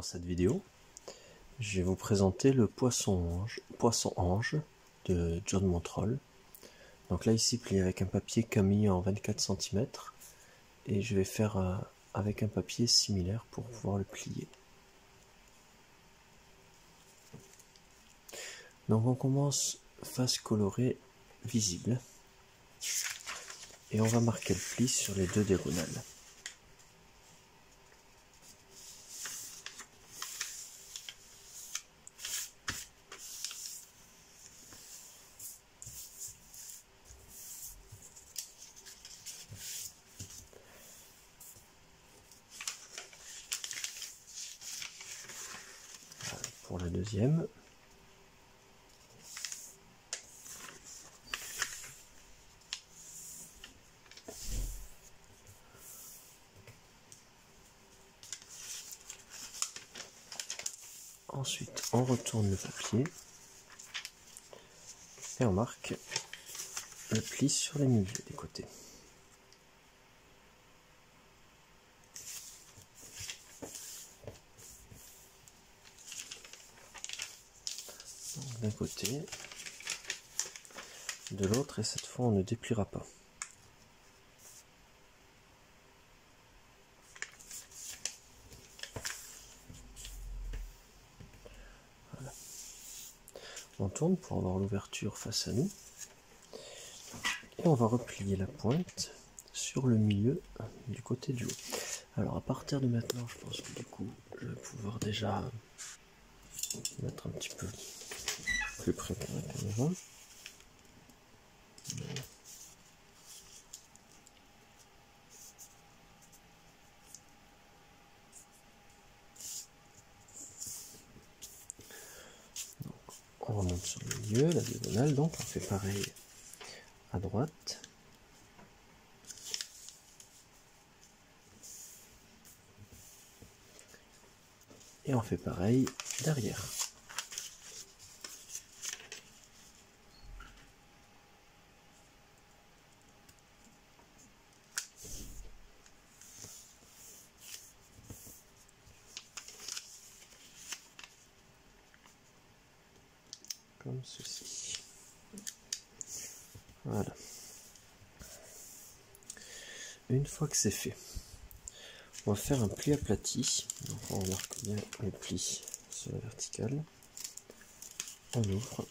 dans cette vidéo, je vais vous présenter le poisson ange de John Montrol. Donc là ici plié avec un papier Camille en 24 cm et je vais faire avec un papier similaire pour pouvoir le plier. Donc on commence face colorée visible et on va marquer le pli sur les deux diagonales. Pour la deuxième. Ensuite, on retourne le papier et on marque le pli sur les milieux des côtés. D'un côté, de l'autre, et cette fois on ne dépliera pas. Voilà. On tourne pour avoir l'ouverture face à nous et on va replier la pointe sur le milieu du côté du haut. Alors à partir de maintenant, je pense que du coup je vais pouvoir déjà mettre un petit peu plus près de la caméra. On remonte sur le milieu, la diagonale, donc on fait pareil à droite. Et on fait pareil derrière. Comme ceci. Voilà. Une fois que c'est fait, on va faire un pli aplati. Donc on remarque bien le pli sur la verticale. On ouvre.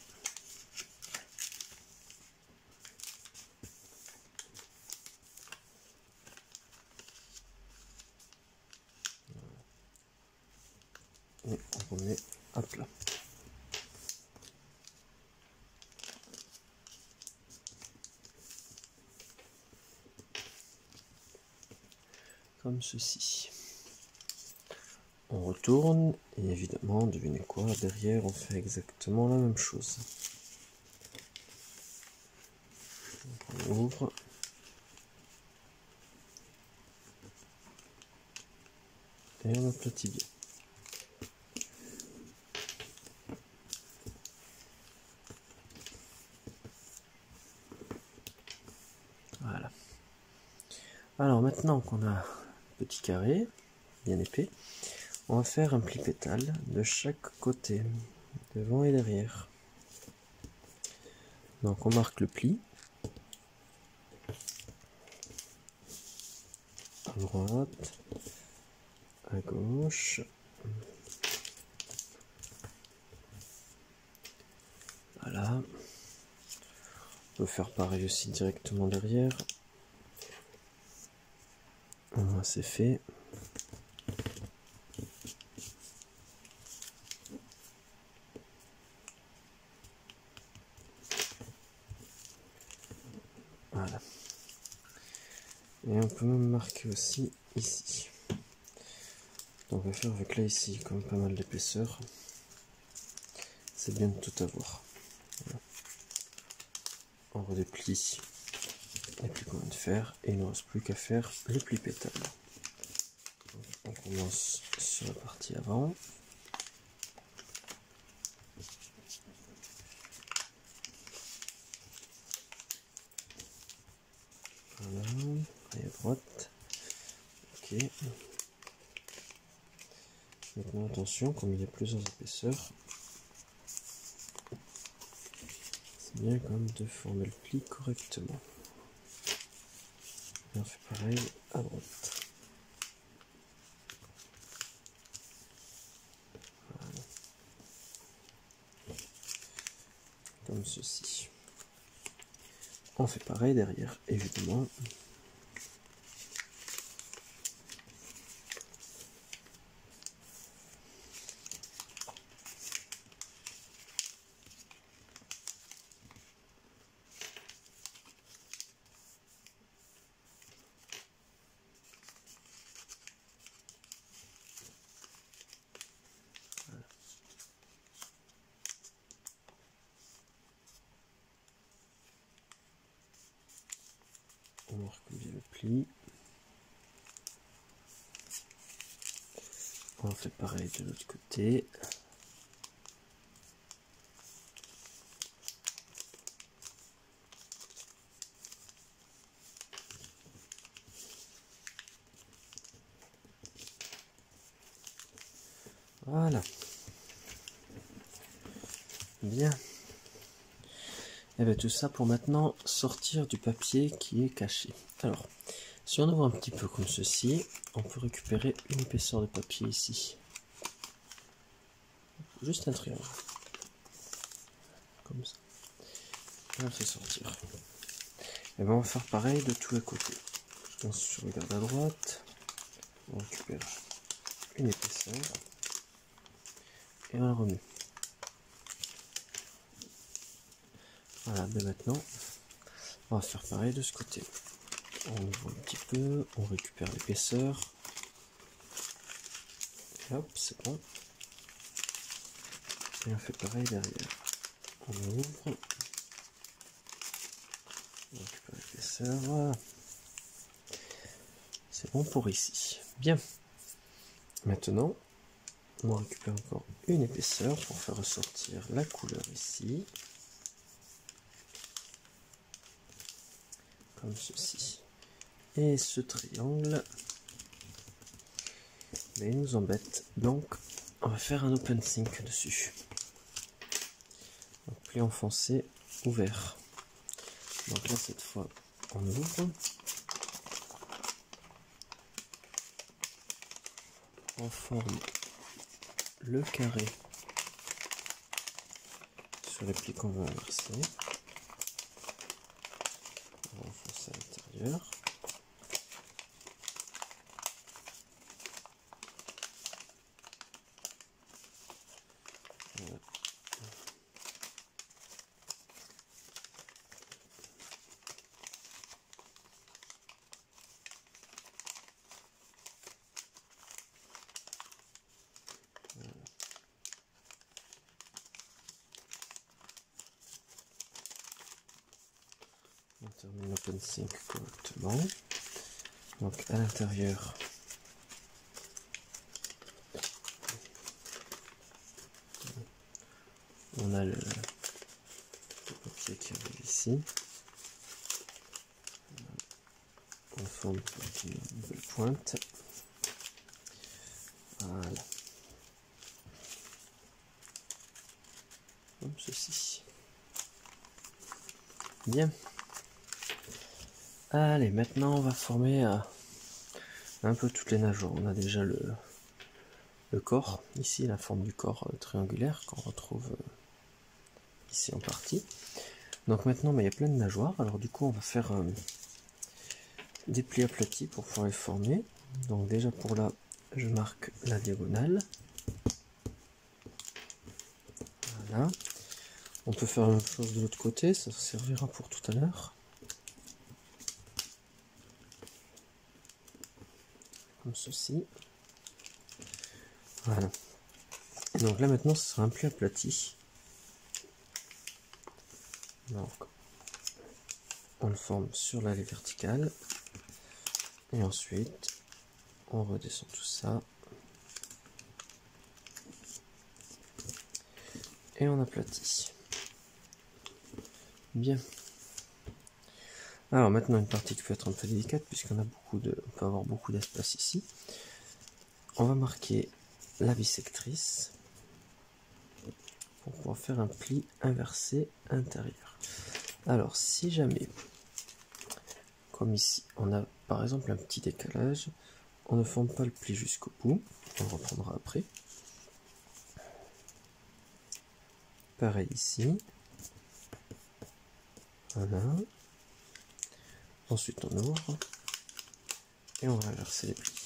Et on remet à plat. Comme ceci. On retourne et évidemment, devinez quoi, derrière on fait exactement la même chose. Donc on ouvre. Et on aplatit bien. Voilà. Alors maintenant qu'on a un petit carré bien épais, on va faire un pli pétale de chaque côté, devant et derrière. Donc on marque le pli. À droite, à gauche. Voilà. On peut faire pareil aussi directement derrière. Voilà, c'est fait. Voilà. Et on peut même marquer aussi ici. Donc on va faire avec là ici comme pas mal d'épaisseur. C'est bien de tout avoir. Voilà. On redéplie les plis qu'on vient de faire et il ne reste plus qu'à faire le pli pétale. On commence sur la partie avant. Voilà, et à droite. Ok. Maintenant attention, comme il y a plusieurs épaisseurs, c'est bien quand même de former le pli correctement. Et on fait pareil à droite. Voilà. Comme ceci. On fait pareil derrière, évidemment. On marque bien le pli. On fait pareil de l'autre côté. Voilà. Bien. Et bien tout ça pour maintenant sortir du papier qui est caché. Alors, si on ouvre un petit peu comme ceci, on peut récupérer une épaisseur de papier ici. Juste un triangle. Comme ça. Et on le fait sortir. Et bien on va faire pareil de tous les côtés. On se regarde à droite. On récupère une épaisseur. Et on la remet. Voilà, mais maintenant, on va faire pareil de ce côté. On ouvre un petit peu, on récupère l'épaisseur. Et hop, c'est bon. Et on fait pareil derrière. On ouvre. On récupère l'épaisseur, voilà. C'est bon pour ici. Bien. Maintenant, on récupère encore une épaisseur pour faire ressortir la couleur ici. Comme ceci. Et ce triangle, mais il nous embête. Donc, on va faire un open sync dessus. Donc, pli enfoncé, ouvert. Donc là, cette fois, on ouvre. On forme le carré sur les plis qu'on veut inverser. On va enfoncer à l'intérieur. Voilà. On termine l'open sync correctement. Donc à l'intérieur, on a le papier qui arrive ici. On forme une nouvelle pointe. Voilà. Comme ceci. Bien. Allez, maintenant on va former un peu toutes les nageoires. On a déjà le corps, ici la forme du corps triangulaire qu'on retrouve ici en partie. Donc maintenant, il y a plein de nageoires. Alors du coup, on va faire des plis aplatis pour pouvoir les former. Donc déjà pour là, je marque la diagonale. Voilà. On peut faire la même chose de l'autre côté, ça servira pour tout à l'heure. Comme ceci. Voilà. Donc là maintenant, ce sera un pli aplati. Donc, on le forme sur l'allée verticale. Et ensuite, on redescend tout ça. Et on aplatit. Bien. Alors maintenant une partie qui peut être un peu délicate puisqu'on a on peut avoir beaucoup d'espace ici. On va marquer la bissectrice pour pouvoir faire un pli inversé intérieur. Alors si jamais, comme ici, on a par exemple un petit décalage, on ne forme pas le pli jusqu'au bout, on le reprendra après. Pareil ici. Voilà. Ensuite on ouvre et on va inverser les plis.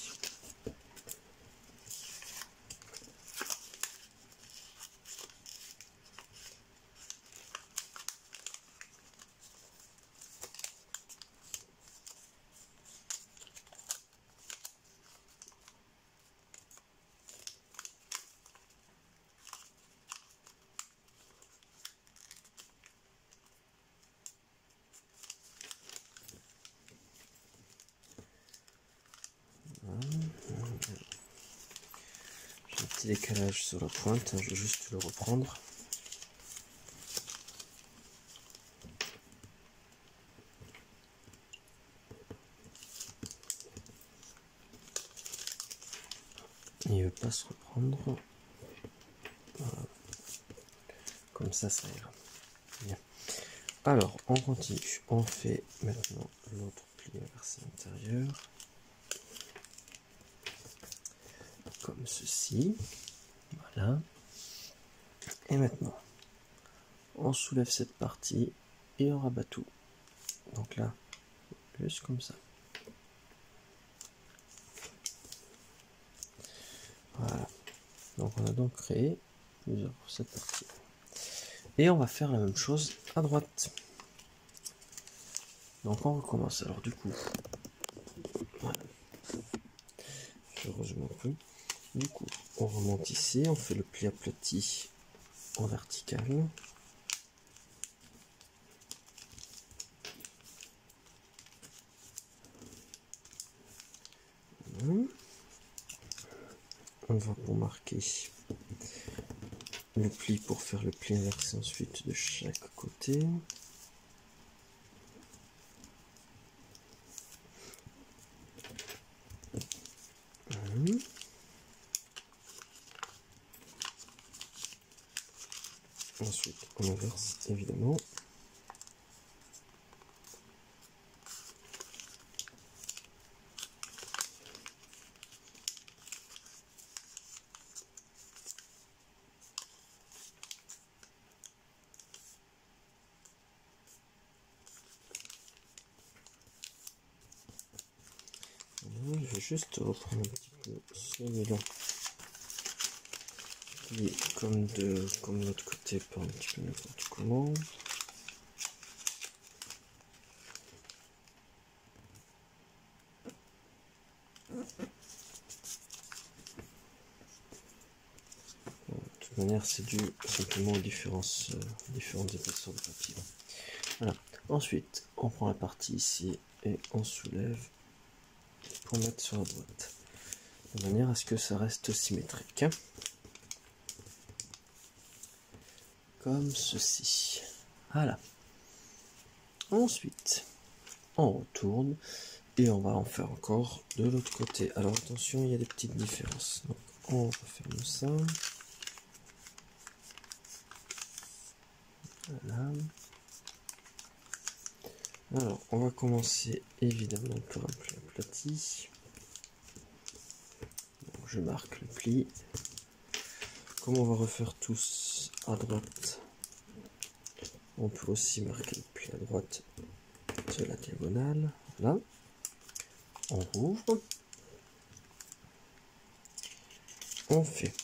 J'ai un petit décalage sur la pointe, je vais juste le reprendre. Il ne veut pas se reprendre. Voilà. Comme ça ira. Bien. Alors, on continue. On fait maintenant l'autre pli inversé intérieur. Comme ceci. Voilà. Et maintenant, on soulève cette partie et on rabat tout. Donc là, juste comme ça. Voilà. Donc on a donc créé plusieurs pour cette partie. Et on va faire la même chose à droite. Donc on recommence. Alors du coup, voilà. Je rejoins un peu. Du coup, on remonte ici, on fait le pli aplati en vertical. Voilà. On va pour marquer le pli pour faire le pli inversé ensuite de chaque côté. Voilà. Ensuite, on inverse évidemment. Voilà, je vais juste reprendre un petit peu celui-là. Comme de l'autre côté, pas un petit peu n'importe comment. De toute manière, c'est dû simplement aux différentes épaisseurs de papier. Voilà. Ensuite, on prend la partie ici et on soulève pour mettre sur la droite, de manière à ce que ça reste symétrique. Comme ceci. Voilà. Ensuite, on retourne et on va en faire encore de l'autre côté. Alors attention, il y a des petites différences. Donc, on referme ça. Voilà. Alors, on va commencer évidemment par un pli aplati. Donc, je marque le pli. Comme on va refaire tous à droite, on peut aussi marquer le pli à droite de la diagonale. Voilà. On rouvre. On fait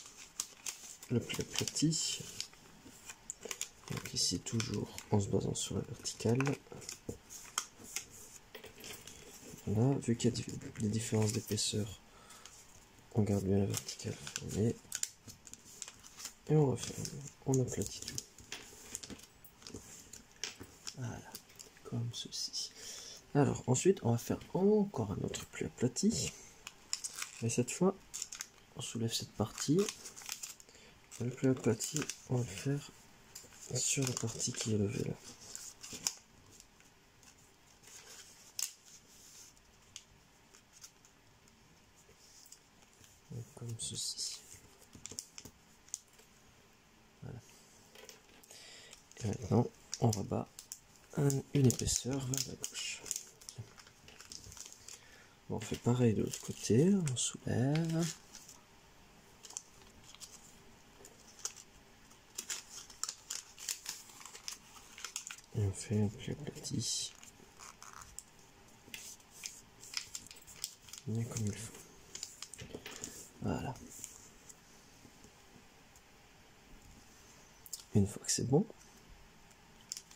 le pli aplati. Donc ici toujours en se basant sur la verticale. Voilà, vu qu'il y a des différences d'épaisseur, on garde bien la verticale fermée. Et on referme, on aplatit tout. Voilà, comme ceci. Alors ensuite, on va faire encore un autre pli aplati. Et cette fois, on soulève cette partie. Et le pli aplati, on va le faire sur la partie qui est levée là. Donc, comme ceci. Et maintenant, on rabat une épaisseur vers la gauche. Bon, on fait pareil de l'autre côté, on soulève. Et on fait un pli aplati. Bien comme il faut. Voilà. Une fois que c'est bon,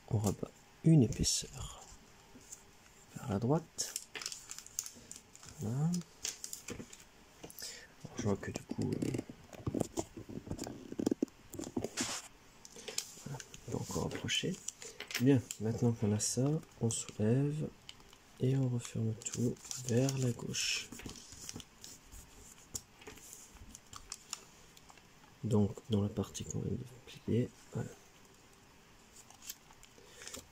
on rabat une épaisseur vers la droite. Voilà. Alors, je vois que du coup, voilà, on peut encore approcher. Bien, maintenant qu'on a ça, on soulève et on referme tout vers la gauche. Donc dans la partie qu'on vient de plier, voilà.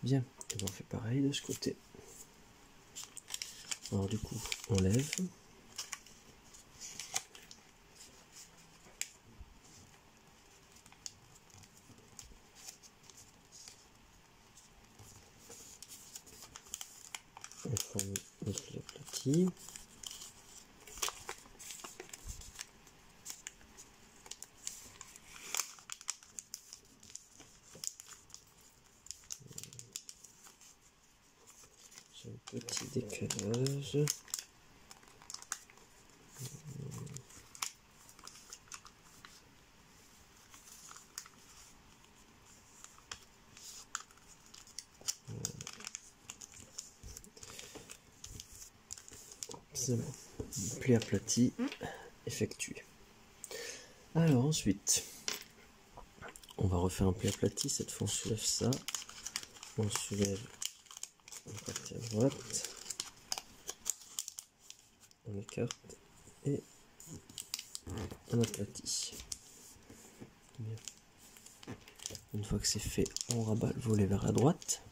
Bien, et on fait pareil de ce côté. Alors du coup, on lève. On forme le pli aplati. J'ai un petit décalage. C'est bon. Pli aplati effectué. Alors ensuite, on va refaire un pli aplati. Cette fois, on soulève ça. On soulève la partie à droite. On écarte et on aplatit. Bien. Une fois que c'est fait, on rabat le volet vers la droite.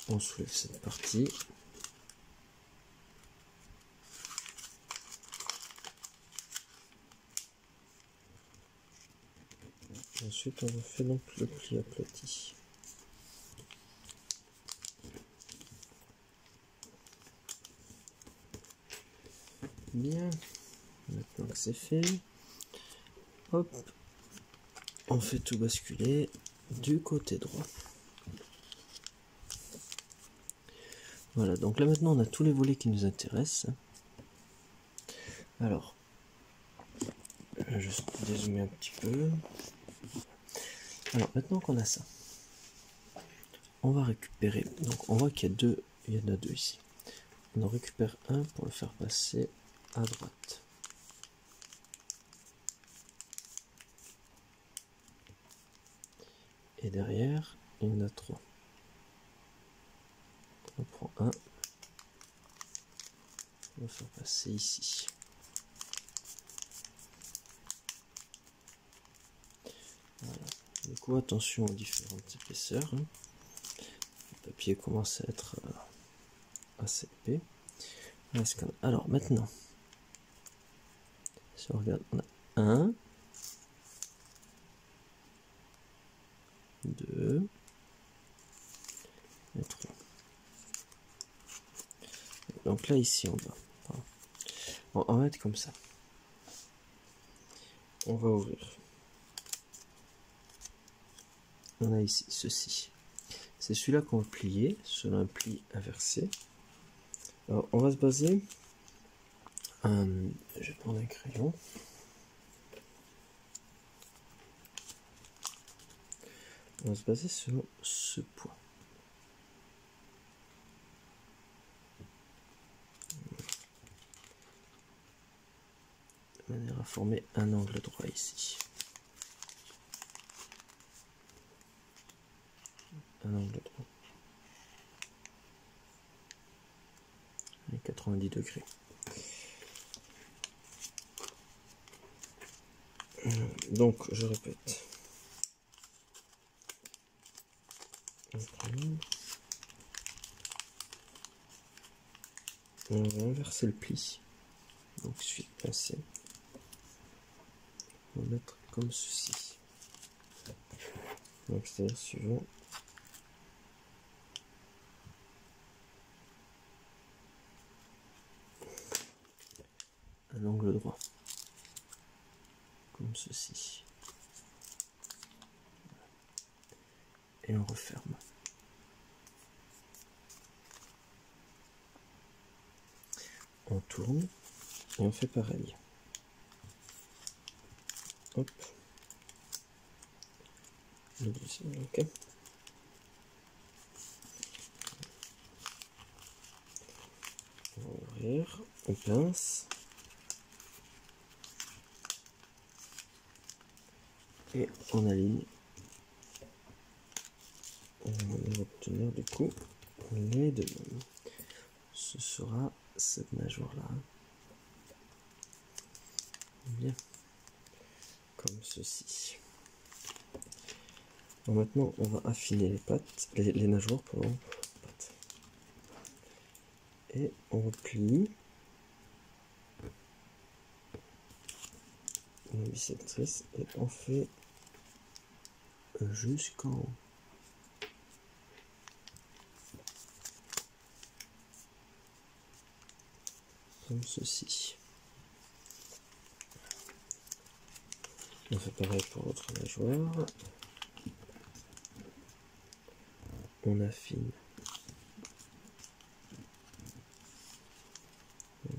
On soulève cette partie. Et ensuite, on refait donc le pli aplati. Bien. Maintenant que c'est fait, hop, on fait tout basculer du côté droit. Voilà, donc là maintenant on a tous les volets qui nous intéressent. Alors, je vais juste dézoomer un petit peu. Alors maintenant qu'on a ça, on va récupérer. Donc on voit qu'il y a deux, il y en a deux ici. On en récupère un pour le faire passer à droite. Et derrière, il y en a trois. On prend un, on va faire passer ici. Voilà. Du coup, attention aux différentes épaisseurs. Le papier commence à être assez épais. Alors maintenant, si on regarde, on a un, deux et trois. Donc là, ici, on va. On va être comme ça. On va ouvrir. On a ici ceci. C'est celui-là qu'on va plier selon un pli inversé. Alors, on va se baser. Je vais prendre un crayon. On va se baser sur ce point. De manière à former un angle droit ici. Un angle droit. Et 90 degrés. Donc, je répète. On va inverser le pli. Donc, il suffit de pincer. On va mettre comme ceci. Donc c'est-à-dire suivant un angle droit, comme ceci. Et on referme. On tourne et on fait pareil. Hop. Ok. On va ouvrir, on pince. Et on aligne. On va obtenir du coup les deux mêmes. Ce sera cette nageoire là. Bien. Comme ceci. Bon, maintenant on va affiner les pattes, les nageoires pardon, pattes. Et on replie la bisectrice et on fait jusqu'en haut. Comme ceci. On fait pareil pour l'autre nageoire. On affine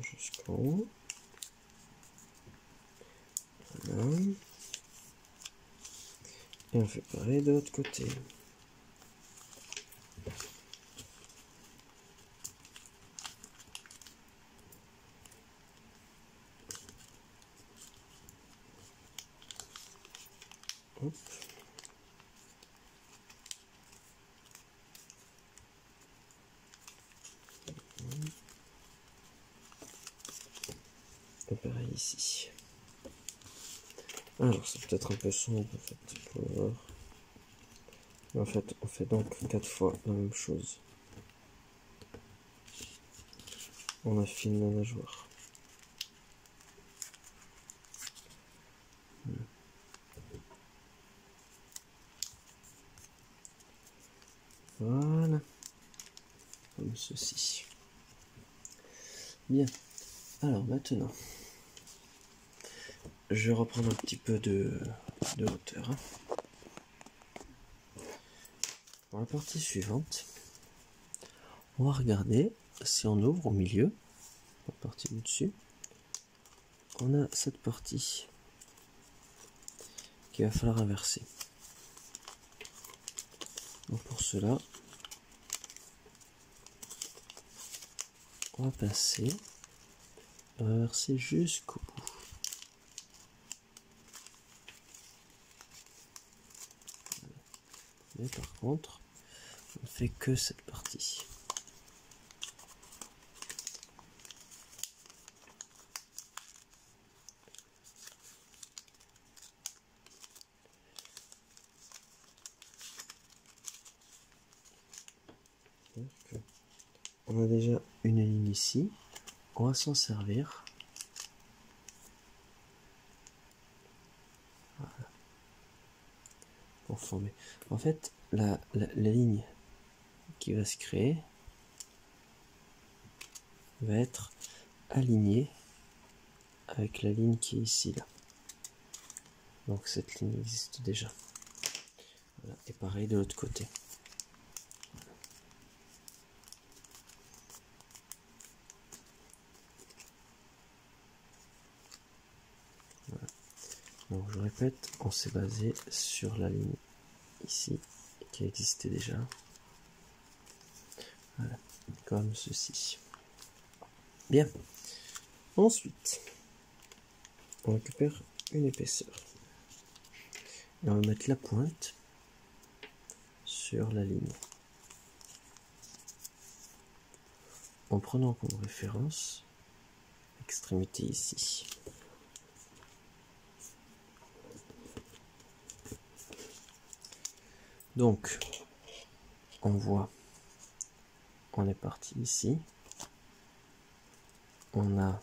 jusqu'en haut. Voilà. Et on fait pareil de l'autre côté. Hop. Et pareil ici. Alors c'est peut-être un peu sombre en fait pour le voir. Mais en fait on fait donc 4 fois la même chose. On affine la nageoire. Voilà. Comme ceci. Bien. Alors maintenant, je vais reprendre un petit peu de hauteur. Pour la partie suivante, on va regarder si on ouvre au milieu, la partie du dessus, on a cette partie qu'il va falloir inverser. Donc pour cela, on va passer, on va inverser jusqu'au bout. Mais par contre, on ne fait que cette partie. On a déjà une ligne ici, on va s'en servir. Voilà. Pour former. En fait, la ligne qui va se créer va être alignée avec la ligne qui est ici là. Donc cette ligne existe déjà. Voilà. Et pareil de l'autre côté. Voilà. Donc je répète, on s'est basé sur la ligne ici qui existait déjà. Voilà, comme ceci. Bien. Ensuite, on récupère une épaisseur. Et on va mettre la pointe sur la ligne. En prenant comme référence l'extrémité ici. Donc, on voit, on est parti ici. On a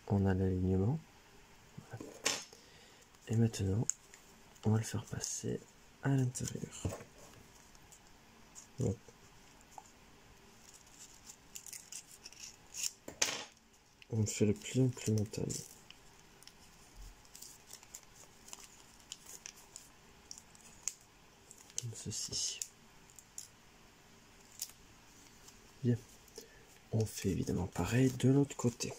l'alignement. Voilà. Et maintenant, on va le faire passer à l'intérieur. On fait le pli en pli montagne. Comme ceci. Bien. On fait évidemment pareil de l'autre côté.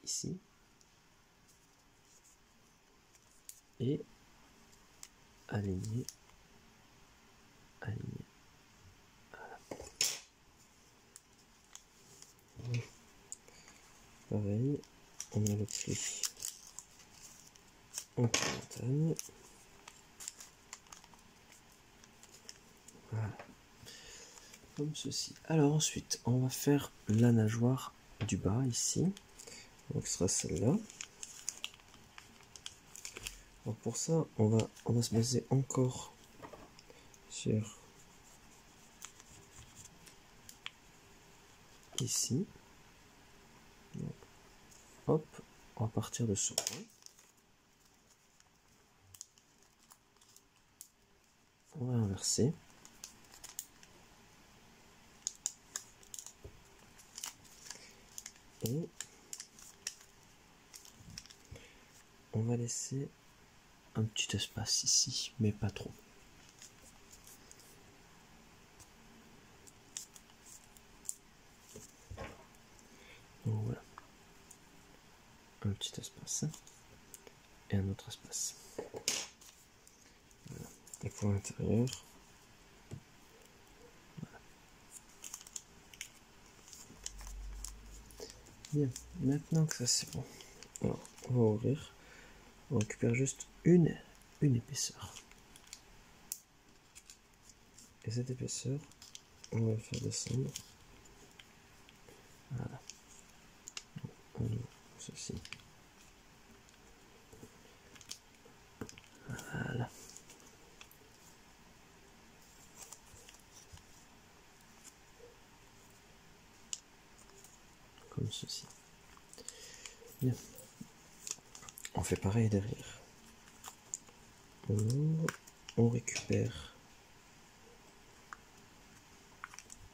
Ici. Et aligner. Aligner. Voilà. Pareil, on a le pli en montagne. Voilà. Comme ceci. Alors ensuite, on va faire la nageoire du bas ici. Donc ce sera celle-là. Donc pour ça, on va se baser encore sur ici. Donc, hop, on va partir de ce point. On va inverser. Et on va laisser un petit espace ici, mais pas trop. Donc voilà. Un petit espace. Et un autre espace. Voilà. Et pour l'intérieur. Voilà. Bien. Maintenant que ça c'est bon. Alors, on va ouvrir. On récupère juste une épaisseur. Et cette épaisseur, on va le faire descendre. Voilà. On ouvre ceci. Voilà. Comme ceci. Bien. On fait pareil derrière. On ouvre, on récupère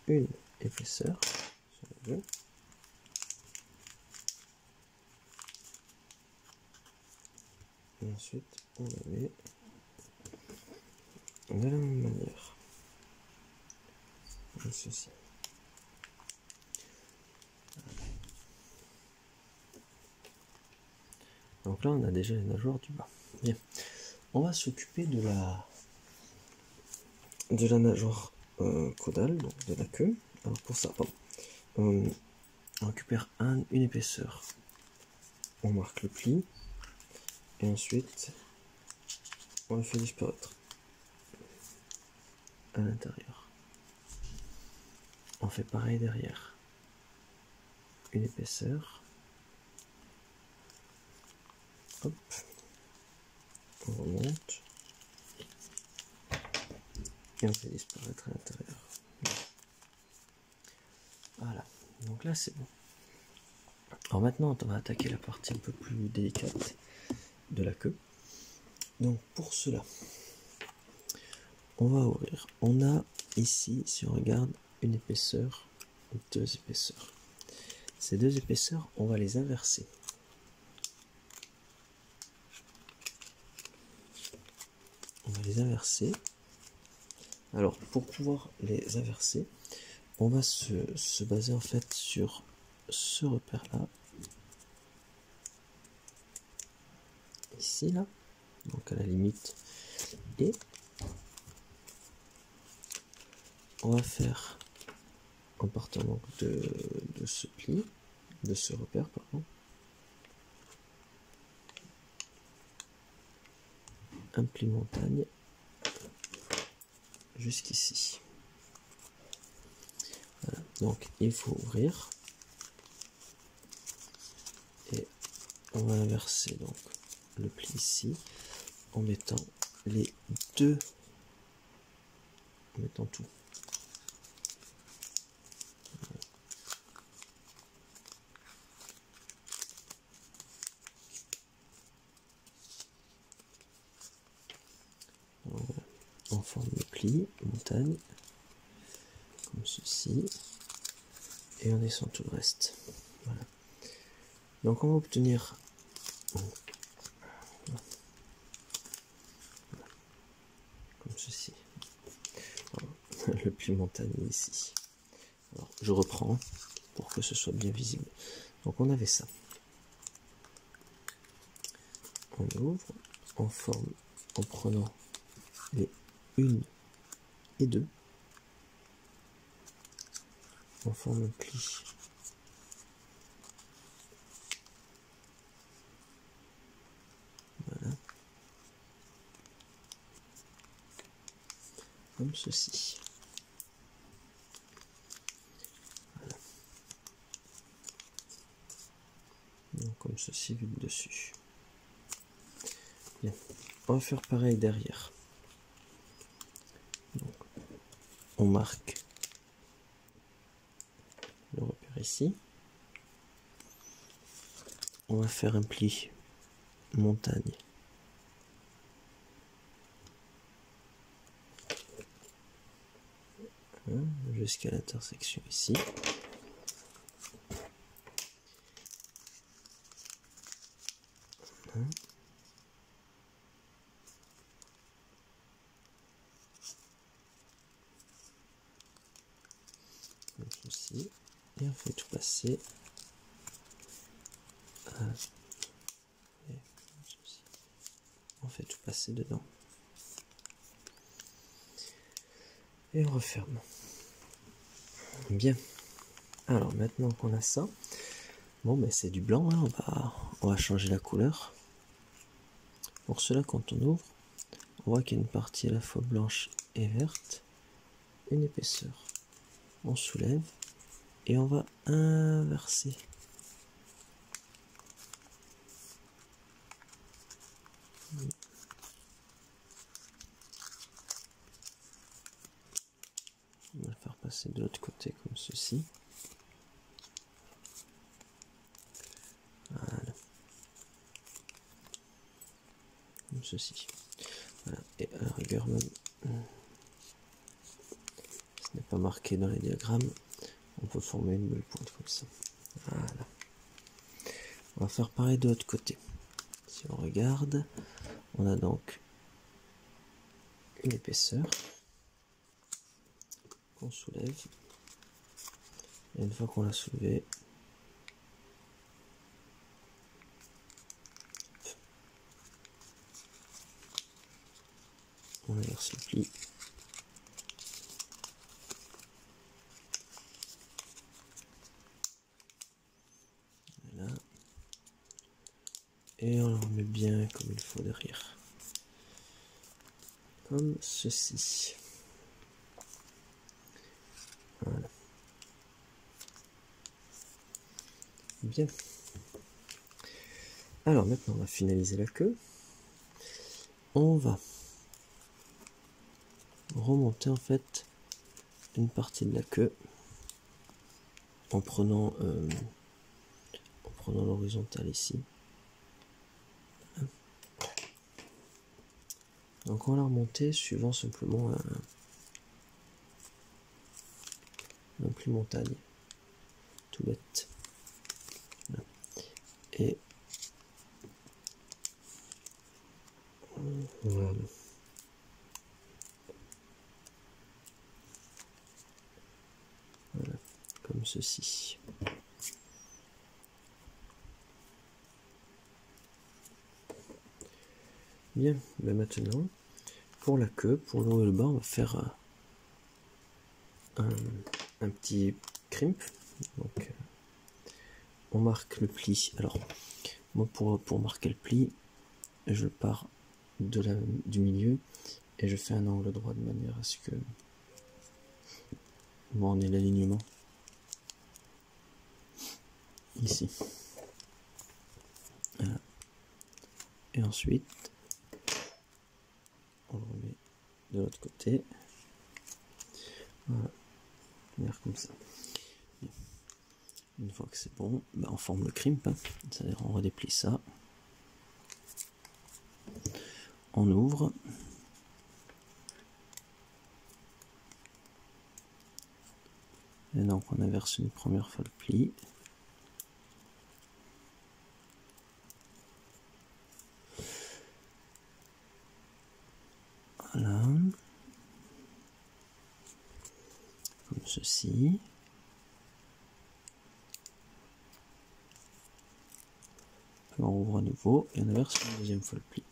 une épaisseur sur le jeu. Et ensuite, on la met de la même manière. Comme ceci. Donc là, on a déjà les nageoires du bas. Bien. On va s'occuper de la nageoire caudale, donc de la queue. Alors pour ça, on récupère une épaisseur. On marque le pli. Et ensuite, on le fait disparaître à l'intérieur. On fait pareil derrière. Une épaisseur. Hop. On remonte. Et on fait disparaître à l'intérieur. Voilà. Donc là, c'est bon. Alors maintenant, on va attaquer la partie un peu plus délicate de la queue. Donc pour cela, on va ouvrir. On a ici, si on regarde, une épaisseur, deux épaisseurs. Ces deux épaisseurs, on va les inverser. On va les inverser. Alors pour pouvoir les inverser, on va se baser en fait sur ce repère là, ici là, donc à la limite, et on va faire en partant donc de ce pli, de ce repère pardon, un pli montagne jusqu'ici. Voilà. Donc il faut ouvrir et on va inverser donc le pli ici en mettant les deux, en mettant tout. forme le pli, montagne, comme ceci, et on descend tout le reste. Voilà. Donc on va obtenir comme ceci. Voilà. Le pli montagne ici. Alors, je reprends pour que ce soit bien visible. Donc on avait ça. On ouvre, on forme en prenant les 1 et 2. On forme un pli. Voilà. Comme ceci. Voilà. Donc, comme ceci vu de dessus. Bien. On va faire pareil derrière. Donc, on marque le repère ici. On va faire un pli montagne. Jusqu'à l'intersection ici. Voilà. Comme ceci. Et on fait tout passer. On fait tout passer dedans. Et on referme. Bien. Alors maintenant qu'on a ça, bon ben c'est du blanc, hein, on va changer la couleur. Pour cela, quand on ouvre, on voit qu'il y a une partie à la fois blanche et verte, une épaisseur. On soulève et on va inverser. On va le faire passer de l'autre côté comme ceci. Voilà. Comme ceci. Voilà. Et à la rigueur même, ce n'est pas marqué dans les diagrammes, on peut former une belle pointe comme ça. Voilà. On va faire pareil de l'autre côté. Si on regarde, on a donc une épaisseur qu'on soulève. Et une fois qu'on l'a soulevé, on inverse le pli. Voilà. Et on le remet bien comme il faut derrière. Comme ceci. Voilà. Bien. Alors maintenant on va finaliser la queue. On va remonter en fait une partie de la queue en prenant l'horizontale ici. Donc on va la remonter suivant simplement un pli montagne. Tout bête. Voilà. Et voilà. Voilà, comme ceci. Bien, ben maintenant, pour la queue, pour le haut et le bas, on va faire un petit crimp. Donc, on marque le pli. Alors, moi, pour marquer le pli, je pars du milieu et je fais un angle droit de manière à ce que bon, on ait l'alignement ici. Voilà. Et ensuite, on le remet de l'autre côté. Voilà, venir comme ça. Une fois que c'est bon, ben on forme le crimp, hein. C'est-à-dire on redéplie ça, on ouvre, Et donc on inverse une première fois le pli. Voilà. Comme ceci. Puis on ouvre à nouveau et on inverse une deuxième fois le pli.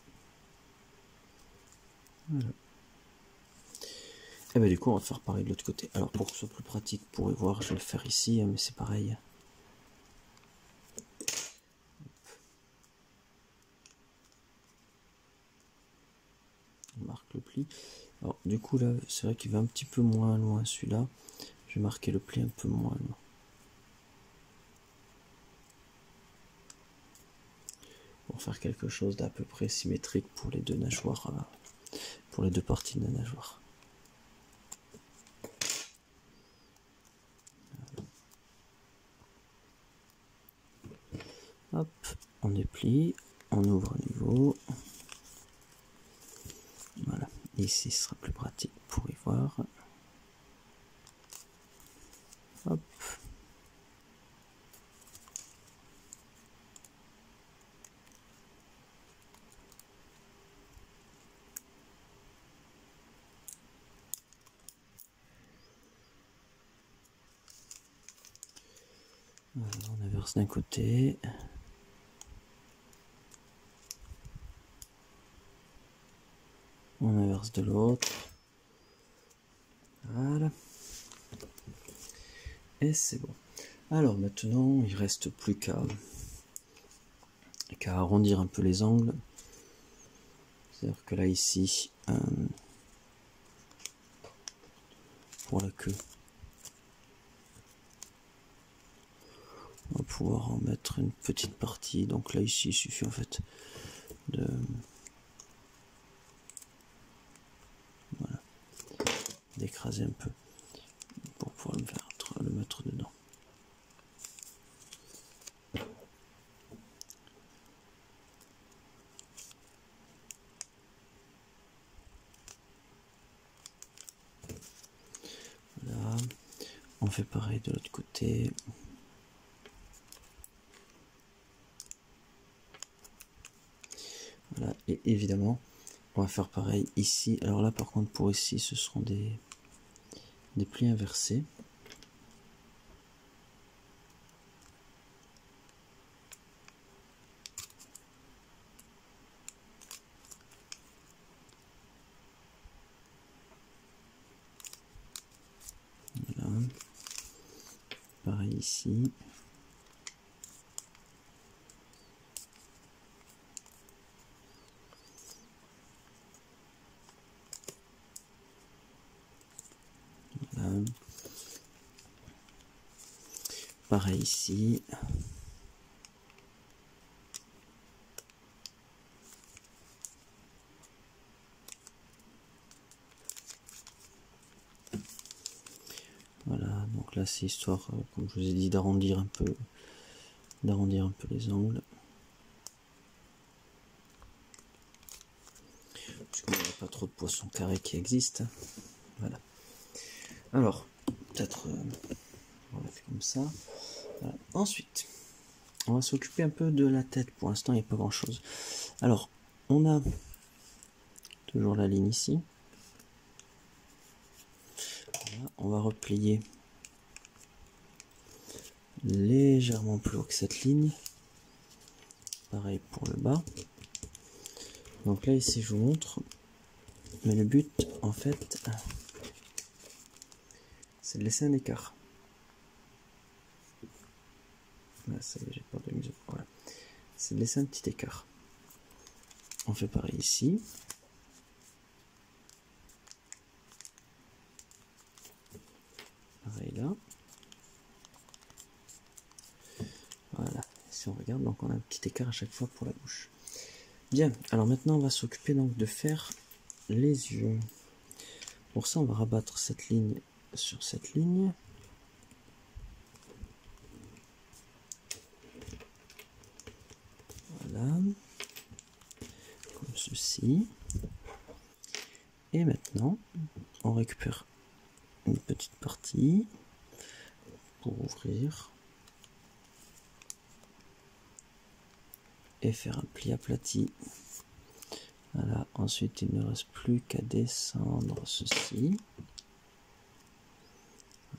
Voilà. Et bien du coup on va faire pareil de l'autre côté. Alors pour que ce soit plus pratique, vous pourrez voir, je vais le faire ici, mais c'est pareil. On marque le pli. Alors du coup là, c'est vrai qu'il va un petit peu moins loin celui-là. Je vais marquer le pli un peu moins loin. Pour faire quelque chose d'à peu près symétrique pour les deux nageoires, pour les deux parties de la nageoire. Hop, on déplie, on ouvre à nouveau. Voilà, ici ce sera plus pratique pour y voir. Hop. Voilà, on inverse d'un côté. On inverse de l'autre. Voilà. Et c'est bon. Alors maintenant, il reste plus qu'à arrondir un peu les angles. C'est-à-dire que là, ici, pour la queue, on va pouvoir en mettre une petite partie. Donc là, ici, il suffit en fait de... Voilà. D'écraser un peu pour pouvoir le mettre dedans. Voilà. On fait pareil de l'autre côté. Voilà. Et évidemment, on va faire pareil ici. Alors là, par contre, pour ici, ce seront des plis inversés. Voilà. Pareil ici. Voilà. Pareil ici. Voilà, donc là c'est histoire, comme je vous ai dit, d'arrondir un peu les angles. Parce qu'il n'y a pas trop de poissons carrés qui existent. Voilà. Alors, peut-être on va faire comme ça. Voilà. Ensuite, on va s'occuper un peu de la tête. Pour l'instant, il n'y a pas grand chose. Alors, on a toujours la ligne ici. Voilà, on va replier légèrement plus haut que cette ligne. Pareil pour le bas. Donc là, ici, je vous montre. Mais le but, en fait, c'est de laisser un écart. Là, ça y est, j'ai pas de mise. Voilà. C'est de laisser un petit écart. On fait pareil ici. Pareil là. Voilà. Si on regarde, donc on a un petit écart à chaque fois pour la bouche. Bien. Alors maintenant, on va s'occuper donc de faire les yeux. Pour ça, on va rabattre cette ligne sur cette ligne. Voilà. Comme ceci. Et maintenant, on récupère une petite partie. pour ouvrir et faire un pli aplati. Voilà, ensuite il ne reste plus qu'à descendre ceci.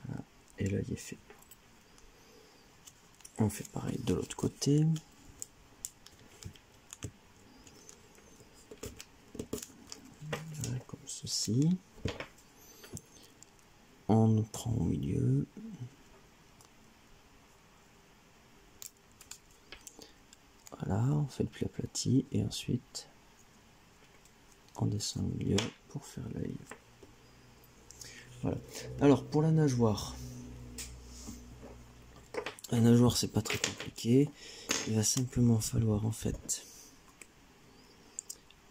Voilà, et l'œil est fait. On fait pareil de l'autre côté. Voilà, comme ceci. On prend au milieu. Voilà, on fait le pli aplati et ensuite on descend au milieu pour faire l'œil. Voilà. Alors pour la nageoire c'est pas très compliqué. Il va simplement falloir en fait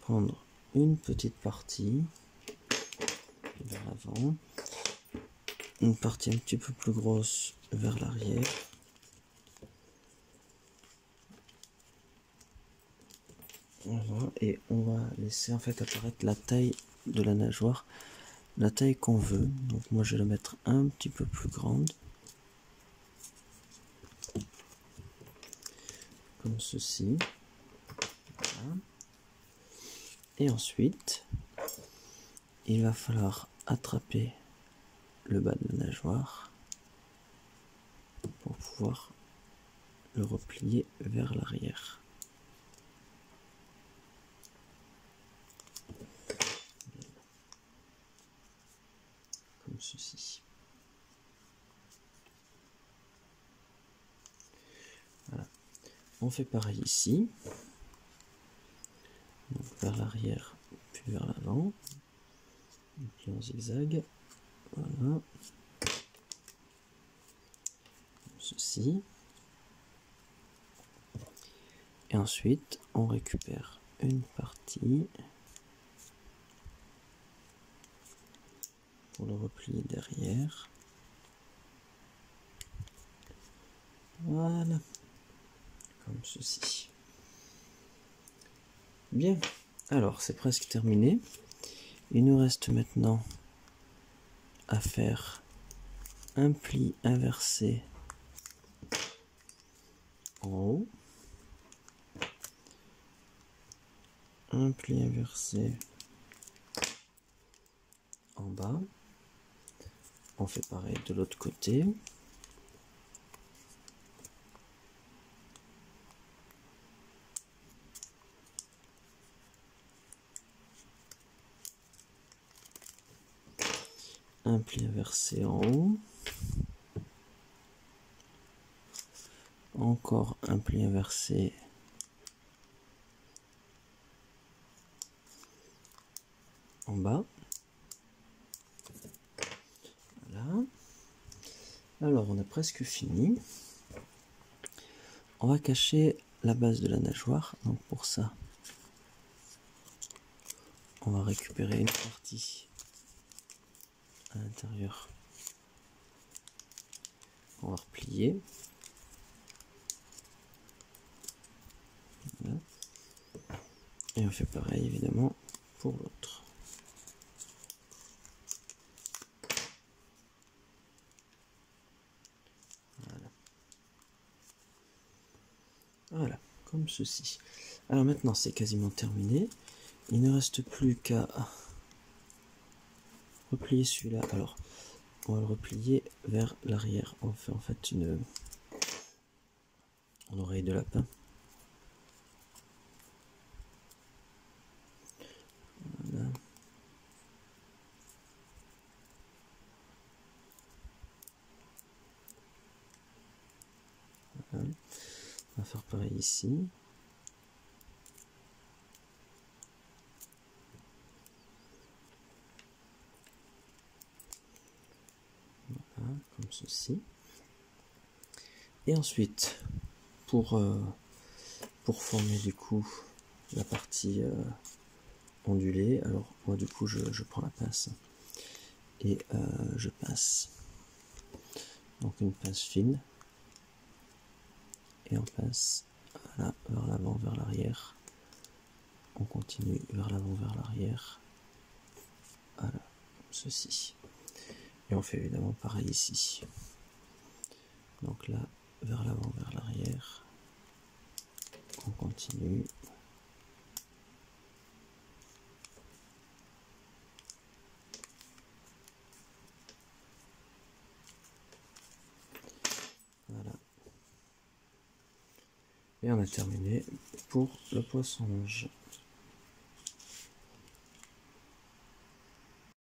prendre une petite partie vers l'avant, une partie un petit peu plus grosse vers l'arrière. Voilà, et on va laisser en fait apparaître la taille de la nageoire, la taille qu'on veut. Donc moi je vais la mettre un petit peu plus grande, comme ceci. Voilà. Et ensuite il va falloir attraper le bas de la nageoire pour pouvoir le replier vers l'arrière. Comme ceci. Voilà. On fait pareil ici. Donc vers l'arrière puis vers l'avant. Puis en zigzag. Voilà. Comme ceci. Et ensuite on récupère une partie pour le replier derrière. Voilà, comme ceci. Bien, alors c'est presque terminé. Il nous reste maintenant à faire un pli inversé en haut, un pli inversé en bas. On fait pareil de l'autre côté. Un pli inversé en haut. Encore un pli inversé en bas. Voilà. Alors on a presque fini. On va cacher la base de la nageoire. Donc pour ça, on va récupérer une partie à l'intérieur. On va replier. Voilà. Et on fait pareil évidemment pour l'autre. Voilà. Voilà, comme ceci. Alors maintenant c'est quasiment terminé. Il ne reste plus qu'à replier celui-là. Alors on va le replier vers l'arrière. On fait en fait une oreille de lapin. Voilà. Voilà. On va faire pareil ici. Voilà, comme ceci. Et ensuite, pour former du coup la partie ondulée, alors moi du coup je prends la pince et je pince. Donc une pince fine. Et on passe voilà, vers l'avant, vers l'arrière. On continue vers l'avant, vers l'arrière. Voilà, comme ceci. Et on fait évidemment pareil ici. Donc là, vers l'avant, vers l'arrière. On continue. Voilà. Et on a terminé pour le poisson-ange.